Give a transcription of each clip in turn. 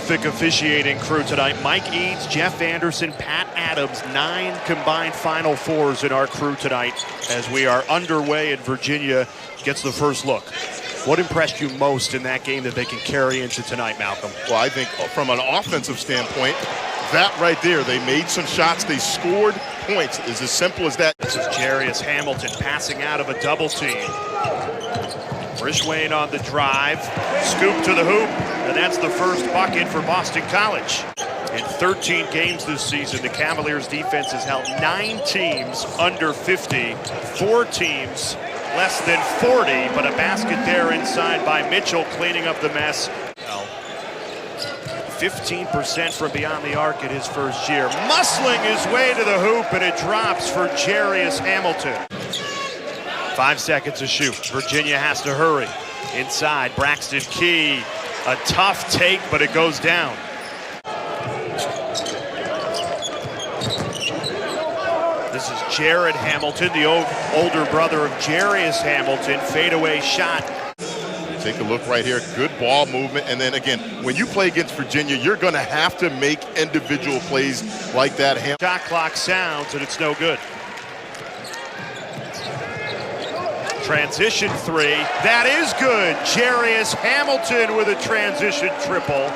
terrific officiating crew tonight. Mike Eads, Jeff Anderson, Pat Adams, 9 combined Final Fours in our crew tonight as we are underway and Virginia gets the first look. What impressed you most in that game that they can carry into tonight, Malcolm? Well, I think from an offensive standpoint, that right there, they made some shots, they scored points. It's as simple as that. This is Jarius Hamilton passing out of a double team. Frischwain on the drive, scoop to the hoop, and that's the first bucket for Boston College. In 13 games this season, the Cavaliers defense has held 9 teams under 50, 4 teams less than 40, but a basket there inside by Mitchell cleaning up the mess. 15% from beyond the arc in his first year. Muscling his way to the hoop, and it drops for Jarius Hamilton. 5 seconds to shoot. Virginia has to hurry. Inside, Braxton Key. A tough take, but it goes down. This is Jared Hamilton, the older brother of Jarius Hamilton. Fadeaway shot. Take a look right here. Good ball movement. And then again, when you play against Virginia, you're going to have to make individual plays like that. Shot clock sounds, and it's no good. Transition 3. That is good. Jarius Hamilton with a transition triple.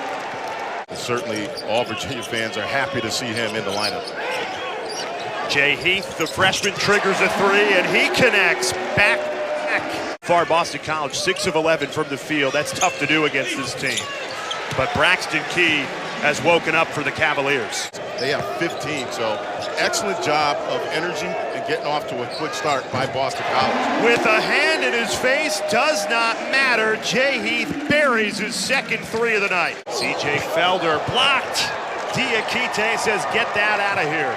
Certainly, all Virginia fans are happy to see him in the lineup. Jay Heath, the freshman, triggers a 3, and he connects back. Far Boston College, 6 of 11 from the field. That's tough to do against this team. But Braxton Key has woken up for the Cavaliers. They have 15, so excellent job of energy and getting off to a quick start by Boston College. With a hand in his face, does not matter. Jay Heath buries his second 3 of the night. C.J. Felder blocked. Diakite says, get that out of here.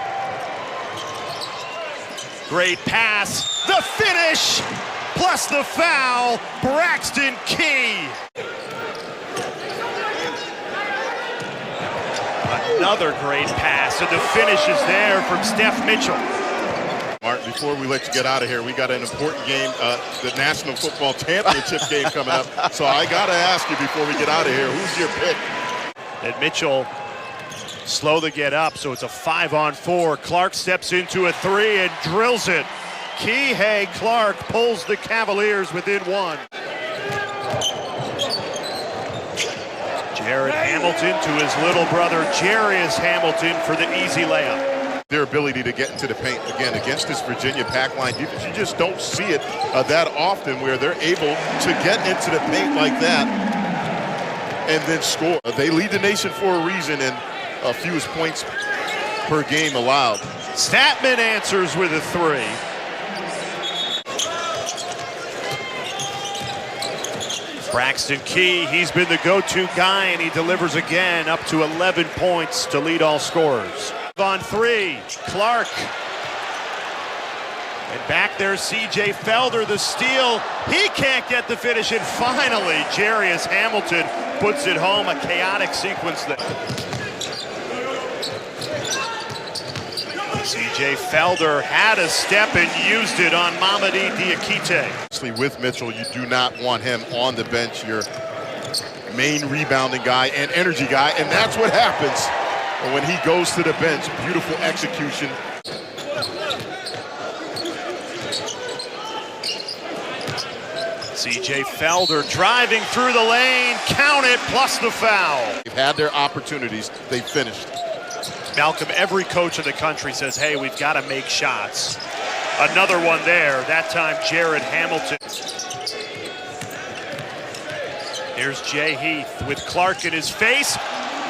Great pass. The finish, plus the foul. Braxton Key. Another great pass, and the finish is there from Steph Mitchell. Martin, before we let you get out of here, we got an important game, the National Football Championship game coming up. So I got to ask you before we get out of here, who's your pick? And Mitchell slow to get up, so it's a 5-on-4. Clark steps into a 3 and drills it. Kihei Clark pulls the Cavaliers within 1. Jared Hamilton to his little brother Jarius Hamilton for the easy layup. Their ability to get into the paint, again, against this Virginia pack line defense, you just don't see it that often where they're able to get into the paint like that and then score. They lead the nation for a reason, and fewest points per game allowed. Statman answers with a 3. Braxton Key, he's been the go-to guy, and he delivers again, up to 11 points to lead all scorers. On 3, Clark. And back there, C.J. Felder, the steal. He can't get the finish, and finally, Jarius Hamilton puts it home. A chaotic sequence there. C.J. Felder had a step and used it on Mamadi Diakite. With Mitchell, you do not want him on the bench, your main rebounding guy and energy guy, and that's what happens when he goes to the bench. Beautiful execution. C.J. Felder driving through the lane, count it, plus the foul. They've had their opportunities, they finished. Malcolm, every coach in the country says, hey, we've got to make shots. Another one there, that time Jared Hamilton. Here's Jay Heath with Clark in his face.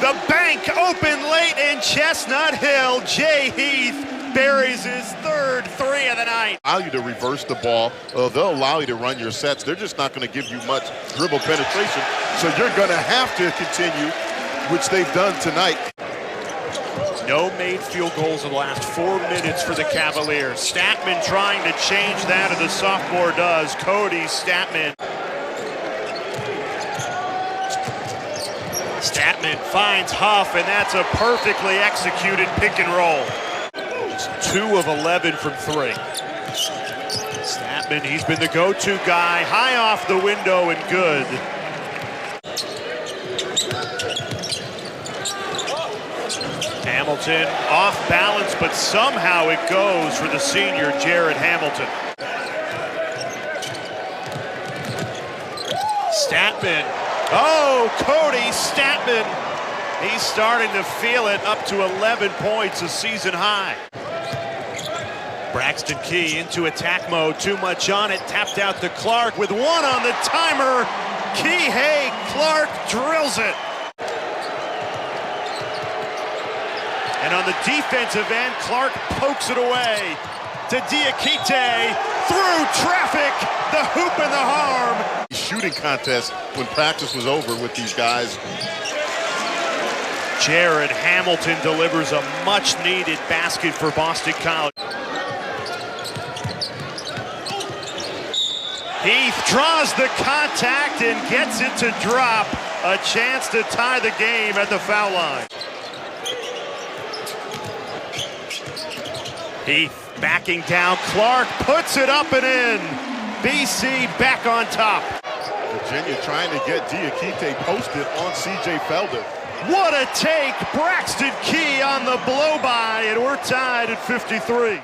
The bank open late in Chestnut Hill. Jay Heath buries his third 3 of the night. Allow you to reverse the ball. They'll allow you to run your sets. They're just not going to give you much dribble penetration. So you're going to have to continue, which they've done tonight. No made field goals in the last 4 minutes for the Cavaliers. Statman trying to change that, and the sophomore does. Cody Statman. Statman finds Huff, and that's a perfectly executed pick and roll. It's 2 of 11 from 3. Statman, he's been the go-to guy. High off the window and good. Hamilton off balance, but somehow it goes for the senior Jared Hamilton. Statman. Oh, Cody Statman. He's starting to feel it, up to 11 points, a season high. Braxton Key into attack mode, too much on it, tapped out to Clark with one on the timer. Key, hey, Clark drills it. And on the defensive end, Clark pokes it away to Diakite, through traffic, the hoop and the harm. Shooting contest when practice was over with these guys. Jared Hamilton delivers a much-needed basket for Boston College. Heath draws the contact and gets it to drop. A chance to tie the game at the foul line. Heath backing down. Clark puts it up and in. BC back on top. Virginia trying to get Diakite posted on C.J. Felder. What a take. Braxton Key on the blow-by, and we're tied at 53.